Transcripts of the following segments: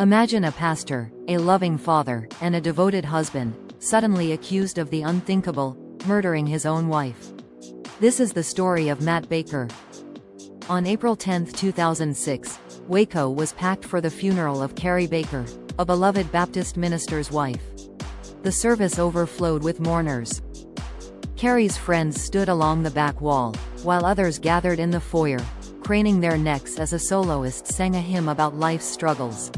Imagine a pastor, a loving father, and a devoted husband, suddenly accused of the unthinkable, murdering his own wife. This is the story of Matt Baker. On April 10, 2006, Waco was packed for the funeral of Carrie Baker, a beloved Baptist minister's wife. The service overflowed with mourners. Carrie's friends stood along the back wall, while others gathered in the foyer, craning their necks as a soloist sang a hymn about life's struggles.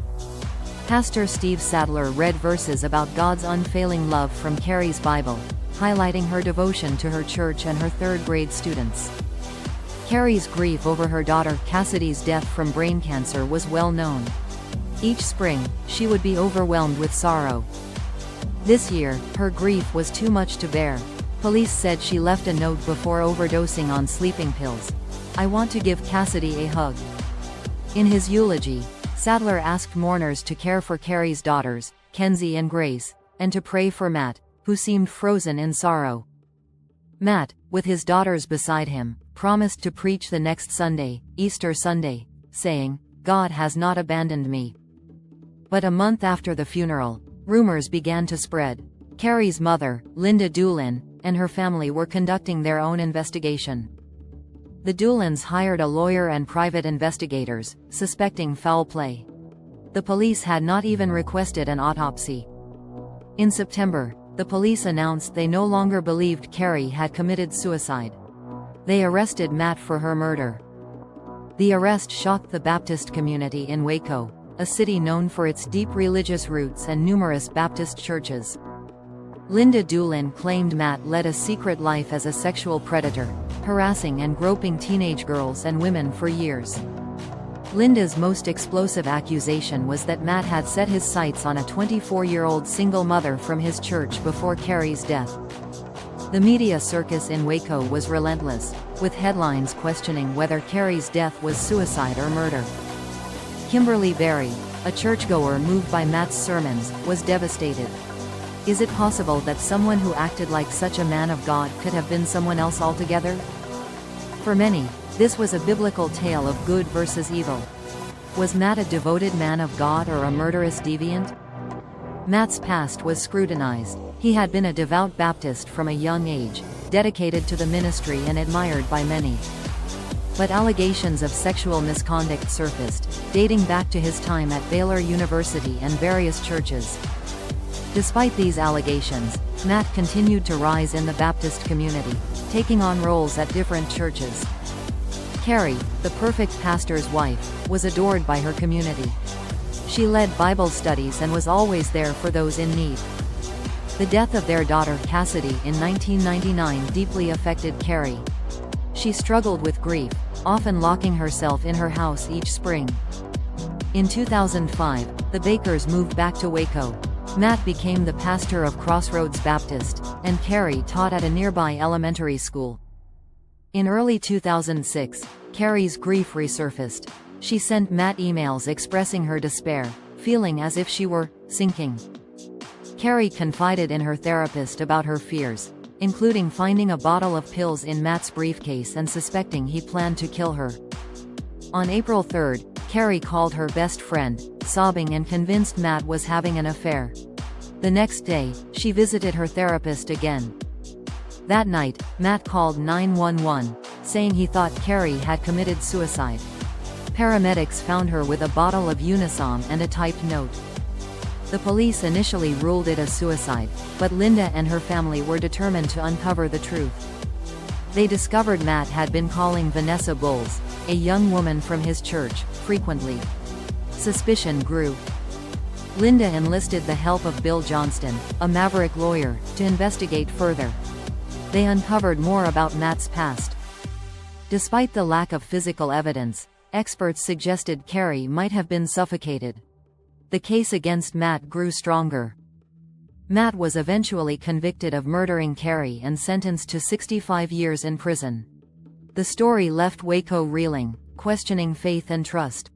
Pastor Steve Sadler read verses about God's unfailing love from Carrie's Bible, highlighting her devotion to her church and her third-grade students. Carrie's grief over her daughter Cassidy's death from brain cancer was well known. Each spring, she would be overwhelmed with sorrow. This year, her grief was too much to bear. Police said she left a note before overdosing on sleeping pills. "I want to give Cassidy a hug." In his eulogy, Sadler asked mourners to care for Carrie's daughters, Kenzie and Grace, and to pray for Matt, who seemed frozen in sorrow. Matt, with his daughters beside him, promised to preach the next Sunday, Easter Sunday, saying, "God has not abandoned me." But a month after the funeral, rumors began to spread. Carrie's mother, Linda Doolin, and her family were conducting their own investigation. The Doolins hired a lawyer and private investigators, suspecting foul play. The police had not even requested an autopsy. In September, the police announced they no longer believed Carrie had committed suicide. They arrested Matt for her murder. The arrest shocked the Baptist community in Waco, a city known for its deep religious roots and numerous Baptist churches. Linda Doolin claimed Matt led a secret life as a sexual predator, harassing and groping teenage girls and women for years. Linda's most explosive accusation was that Matt had set his sights on a 24-year-old single mother from his church before Carrie's death. The media circus in Waco was relentless, with headlines questioning whether Carrie's death was suicide or murder. Kimberly Berry, a churchgoer moved by Matt's sermons, was devastated. Is it possible that someone who acted like such a man of God could have been someone else altogether? For many, this was a biblical tale of good versus evil. Was Matt a devoted man of God or a murderous deviant? Matt's past was scrutinized. He had been a devout Baptist from a young age, dedicated to the ministry and admired by many. But allegations of sexual misconduct surfaced, dating back to his time at Baylor University and various churches. Despite these allegations, Matt continued to rise in the Baptist community, taking on roles at different churches. Carrie, the perfect pastor's wife, was adored by her community. She led Bible studies and was always there for those in need. The death of their daughter Cassidy in 1999 deeply affected Carrie. She struggled with grief, often locking herself in her house each spring. In 2005, the Bakers moved back to Waco. Matt became the pastor of Crossroads Baptist, and Carrie taught at a nearby elementary school. In early 2006, Carrie's grief resurfaced. She sent Matt emails expressing her despair, feeling as if she were sinking. Carrie confided in her therapist about her fears, including finding a bottle of pills in Matt's briefcase and suspecting he planned to kill her. On April 3, Carrie called her best friend, sobbing and convinced Matt was having an affair. The next day, she visited her therapist again. That night, Matt called 911, saying he thought Carrie had committed suicide. Paramedics found her with a bottle of Unisom and a typed note. The police initially ruled it a suicide, but Linda and her family were determined to uncover the truth. They discovered Matt had been calling Vanessa Bowles, a young woman from his church, frequently. Suspicion grew. Linda enlisted the help of Bill Johnston, a maverick lawyer, to investigate further. They uncovered more about Matt's past. Despite the lack of physical evidence, experts suggested Carrie might have been suffocated. The case against Matt grew stronger. Matt was eventually convicted of murdering Carrie and sentenced to 65 years in prison. The story left Waco reeling, questioning faith and trust.